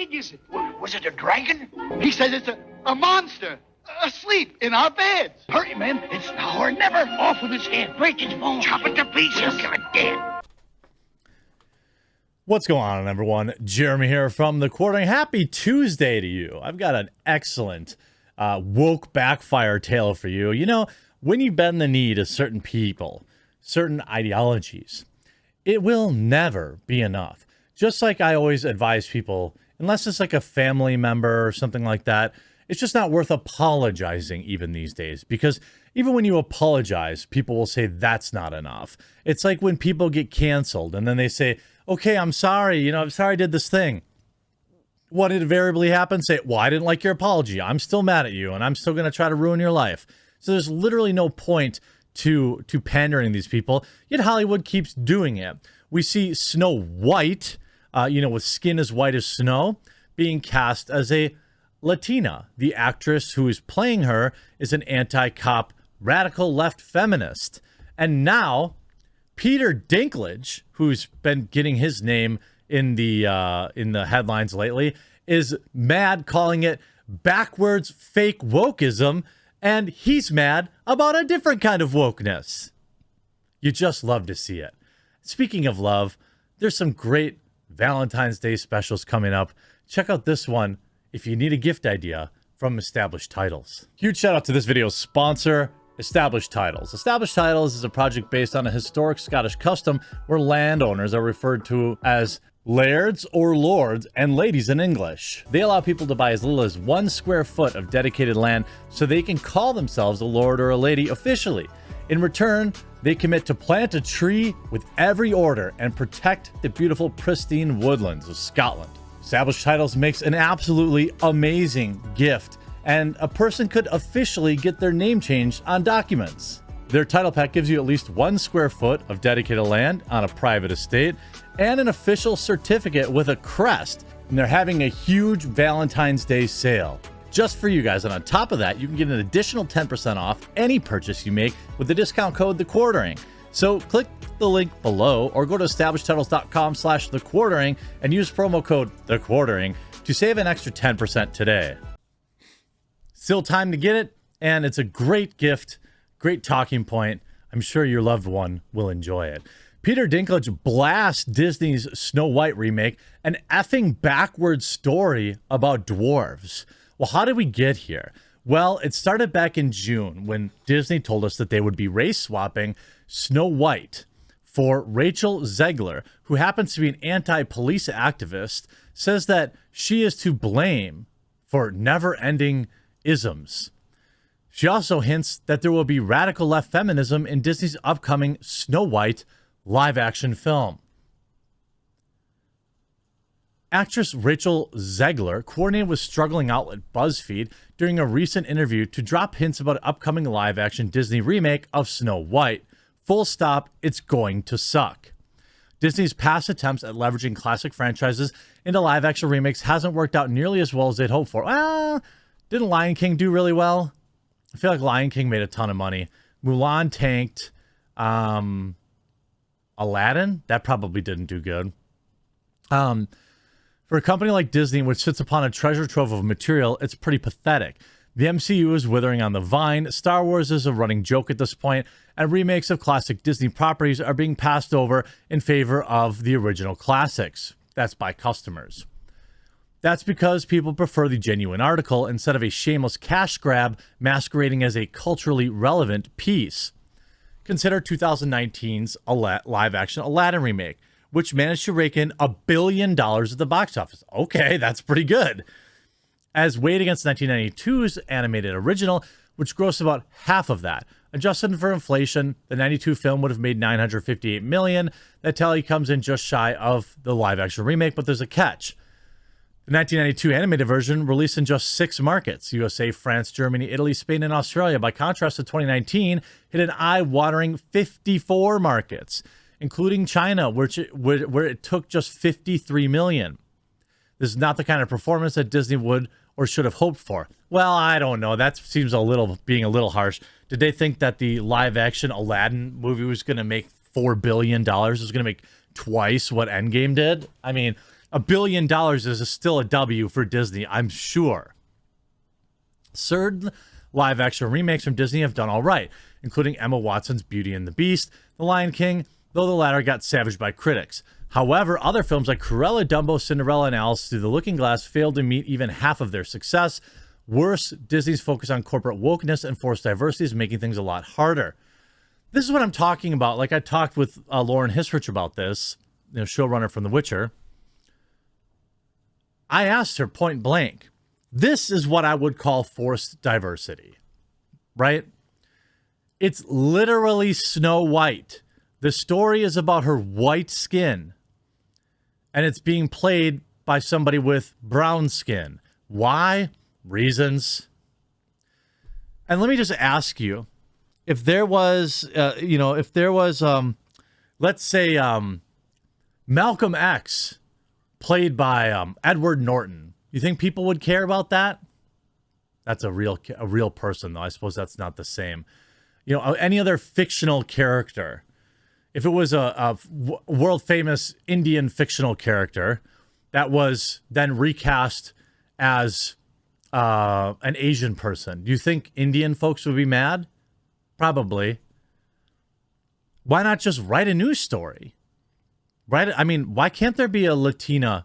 big is it? Was it a dragon? He says it's a monster asleep in our beds. Hurry, men. It's now or never. Off with his head. Break his bones. Chop it to pieces. God damn. What's going on, everyone? Jeremy here from The Quartering. Happy Tuesday to you. I've got an excellent woke backfire tale for you. You know, when you bend the knee to certain people, certain ideologies, it will never be enough. Just like I always advise people, unless it's like a family member or something like that, it's just not worth apologizing even these days, because even when you apologize, people will say that's not enough. It's like when people get canceled and then they say, okay, I'm sorry, I'm sorry I did this thing. What invariably happens? Say, well, I didn't like your apology. I'm still mad at you and I'm still going to try to ruin your life. So there's literally no point to pandering these people, yet Hollywood keeps doing it. We see Snow White, with skin as white as snow, being cast as a Latina. The actress who is playing her is an anti-cop, radical left feminist. And now, Peter Dinklage, who's been getting his name in the headlines lately, is mad, calling it backwards fake wokeism, and he's mad about a different kind of wokeness. You just love to see it. Speaking of love, there's some great Valentine's Day specials coming up. Check out this one if you need a gift idea from Established Titles. Huge shout out to this video's sponsor, Established Titles. Established Titles is a project based on a historic Scottish custom where landowners are referred to as lairds or lords and ladies in English. They allow people to buy as little as 1 square foot of dedicated land so they can call themselves a lord or a lady officially. In return, they commit to plant a tree with every order and protect the beautiful, pristine woodlands of Scotland. Established Titles makes an absolutely amazing gift, and a person could officially get their name changed on documents. Their title pack gives you at least 1 square foot of dedicated land on a private estate and an official certificate with a crest. And they're having a huge Valentine's Day sale just for you guys. And on top of that, you can get an additional 10% off any purchase you make with the discount code The Quartering. So click the link below or go to establishedtitles.com/thequartering and use promo code The Quartering to save an extra 10% today. Still time to get it, and it's a great gift, great talking point. I'm sure your loved one will enjoy it. Peter Dinklage blasts Disney's Snow White remake, an effing backwards story about dwarves. Well, how did we get here? Well, it started back in June when Disney told us that they would be race swapping Snow White for Rachel Zegler, who happens to be an anti-police activist, says that she is to blame for never-ending isms. She also hints that there will be radical left feminism in Disney's upcoming Snow White live-action film. Actress Rachel Zegler coordinated with struggling outlet BuzzFeed during a recent interview to drop hints about an upcoming live-action Disney remake of Snow White. Full stop, it's going to suck. Disney's past attempts at leveraging classic franchises into live-action remakes hasn't worked out nearly as well as they'd hoped for. Well, didn't Lion King do really well? I feel like Lion King made a ton of money. Mulan tanked. Aladdin, that probably didn't do good. For a company like Disney, which sits upon a treasure trove of material, it's pretty pathetic. The MCU is withering on the vine, Star Wars is a running joke at this point, and remakes of classic Disney properties are being passed over in favor of the original classics. That's by customers. That's because people prefer the genuine article instead of a shameless cash grab masquerading as a culturally relevant piece. Consider 2019's live-action Aladdin remake, which managed to rake in $1 billion at the box office. Okay, that's pretty good. As weighed against 1992's animated original, which grossed about half of that. Adjusted for inflation, the 92 film would have made $958 million. That tally comes in just shy of the live-action remake, but there's a catch. The 1992 animated version released in just 6 markets: USA, France, Germany, Italy, Spain, and Australia. By contrast to 2019, hit an eye-watering 54 markets, including China, where it took just $53 million. This is not the kind of performance that Disney would or should have hoped for. Well, I don't know. That seems being a little harsh. Did they think that the live-action Aladdin movie was going to make $4 billion? It was going to make twice what Endgame did? I mean, $1 billion is still a W for Disney, I'm sure. Certain live-action remakes from Disney have done all right, including Emma Watson's Beauty and the Beast, The Lion King, though the latter got savaged by critics. However, other films like Cruella, Dumbo, Cinderella, and Alice Through the Looking Glass failed to meet even half of their success. Worse, Disney's focus on corporate wokeness and forced diversity is making things a lot harder. This is what I'm talking about. Like, I talked with Lauren Hisrich about this, showrunner from The Witcher. I asked her point blank, this is what I would call forced diversity, right? It's literally Snow White. The story is about her white skin, and it's being played by somebody with brown skin. Why? Reasons. And let me just ask you, if there was, let's say, Malcolm X played by Edward Norton, you think people would care about that? That's a real person, though. I suppose that's not the same. Any other fictional character, if it was a world famous Indian fictional character that was then recast as an Asian person, do you think Indian folks would be mad? Probably. Why not just write a news story? Right? I mean, why can't there be a Latina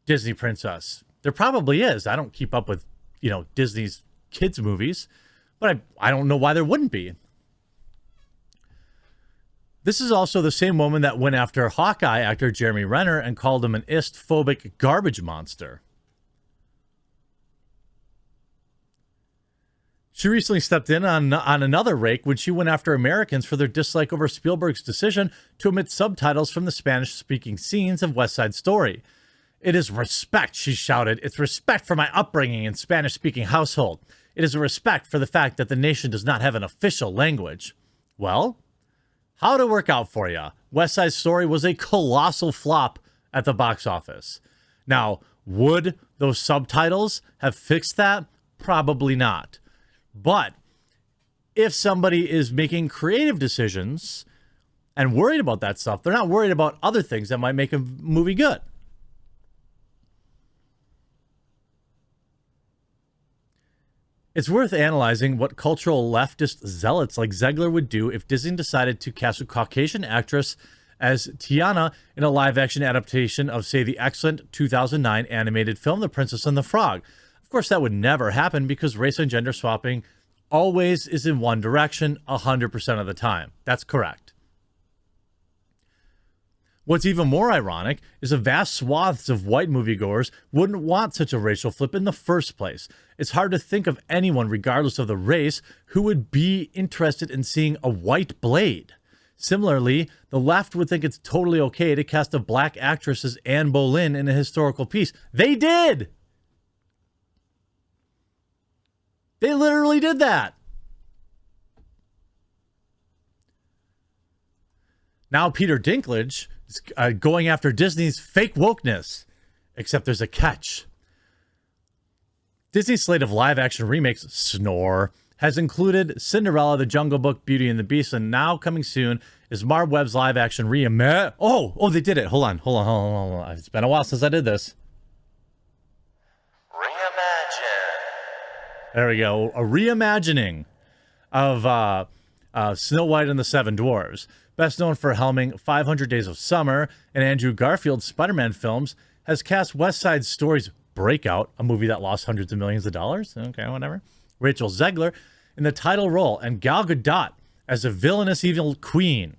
Disney princess? There probably is. I don't keep up with, Disney's kids movies, but I don't know why there wouldn't be. This is also the same woman that went after Hawkeye actor Jeremy Renner and called him an ist-phobic garbage monster. She recently stepped in on another rake when she went after Americans for their dislike over Spielberg's decision to omit subtitles from the Spanish-speaking scenes of West Side Story. It is respect, she shouted. It's respect for my upbringing in Spanish-speaking household. It is a respect for the fact that the nation does not have an official language. Well, how'd it work out for you? West Side Story was a colossal flop at the box office. Now, would those subtitles have fixed that? Probably not. But if somebody is making creative decisions and worried about that stuff, they're not worried about other things that might make a movie good. It's worth analyzing what cultural leftist zealots like Zegler would do if Disney decided to cast a Caucasian actress as Tiana in a live-action adaptation of, say, the excellent 2009 animated film The Princess and the Frog. Of course, that would never happen because race and gender swapping always is in one direction 100% of the time. That's correct. What's even more ironic is a vast swaths of white moviegoers wouldn't want such a racial flip in the first place. It's hard to think of anyone, regardless of the race, who would be interested in seeing a white Blade. Similarly, the left would think it's totally okay to cast a black actress as Anne Boleyn in a historical piece. They did! They literally did that. Now Peter Dinklage is going after Disney's fake wokeness, except there's a catch. Disney's slate of live-action remakes, snore, has included Cinderella, The Jungle Book, Beauty and the Beast, and now coming soon is Marv Webb's live-action remake. Oh, they did it. Hold on. It's been a while since I did this. There we go. A reimagining of Snow White and the Seven Dwarfs. Best known for helming 500 Days of Summer and Andrew Garfield's Spider-Man films, has cast West Side Story's Breakout, a movie that lost hundreds of millions of dollars. Okay, whatever. Rachel Zegler in the title role and Gal Gadot as a villainous evil queen.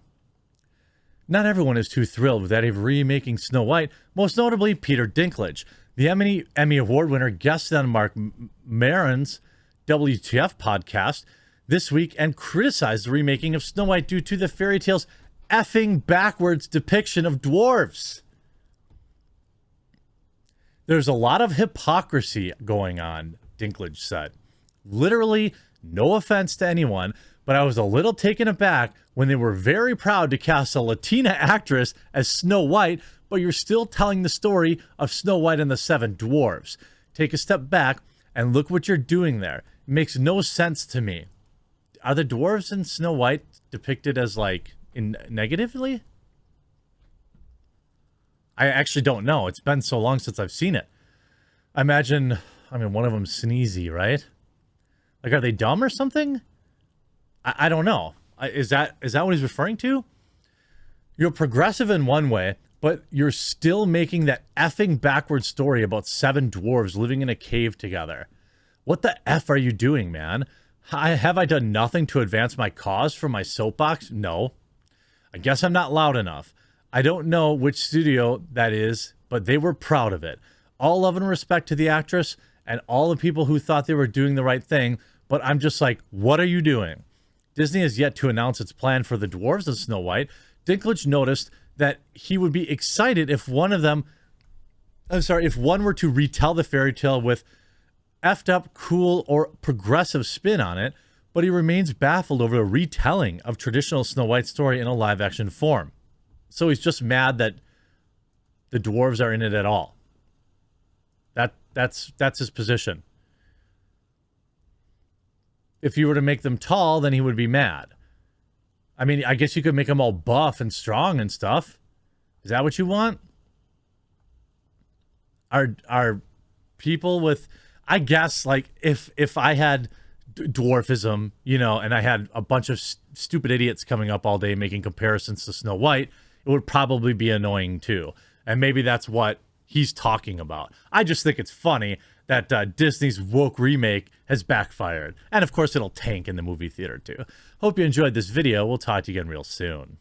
Not everyone is too thrilled with that of remaking Snow White, most notably Peter Dinklage. The Emmy Award winner guested on Mark Maron's WTF podcast this week and criticized the remaking of Snow White due to the fairy tale's effing backwards depiction of dwarves. There's a lot of hypocrisy going on, Dinklage said. Literally, no offense to anyone, but I was a little taken aback when they were very proud to cast a Latina actress as Snow White, but you're still telling the story of Snow White and the Seven Dwarfs. Take a step back and look what you're doing there. It makes no sense to me. Are the dwarves in Snow White depicted as, like, negatively? I actually don't know. It's been so long since I've seen it. I imagine, one of them's sneezy, right? Like, are they dumb or something? I don't know. Is that what he's referring to? You're progressive in one way, but you're still making that effing backward story about 7 dwarves living in a cave together. What the F are you doing, man? Have I done nothing to advance my cause from my soapbox? No. I guess I'm not loud enough. I don't know which studio that is, but they were proud of it. All love and respect to the actress and all the people who thought they were doing the right thing, but I'm just like, what are you doing? Disney has yet to announce its plan for the dwarves in Snow White. Dinklage noticed that he would be excited if one were to retell the fairy tale with effed up, cool, or progressive spin on it, but he remains baffled over the retelling of traditional Snow White story in a live-action form. So he's just mad that the dwarves are in it at all. That's his position. If you were to make them tall, then he would be mad. I mean, I guess you could make them all buff and strong and stuff. Is that what you want? Are people with... I guess, like, if I had dwarfism, and I had a bunch of stupid idiots coming up all day making comparisons to Snow White, it would probably be annoying too. And maybe that's what he's talking about. I just think it's funny that Disney's woke remake has backfired. And of course, it'll tank in the movie theater too. Hope you enjoyed this video. We'll talk to you again real soon.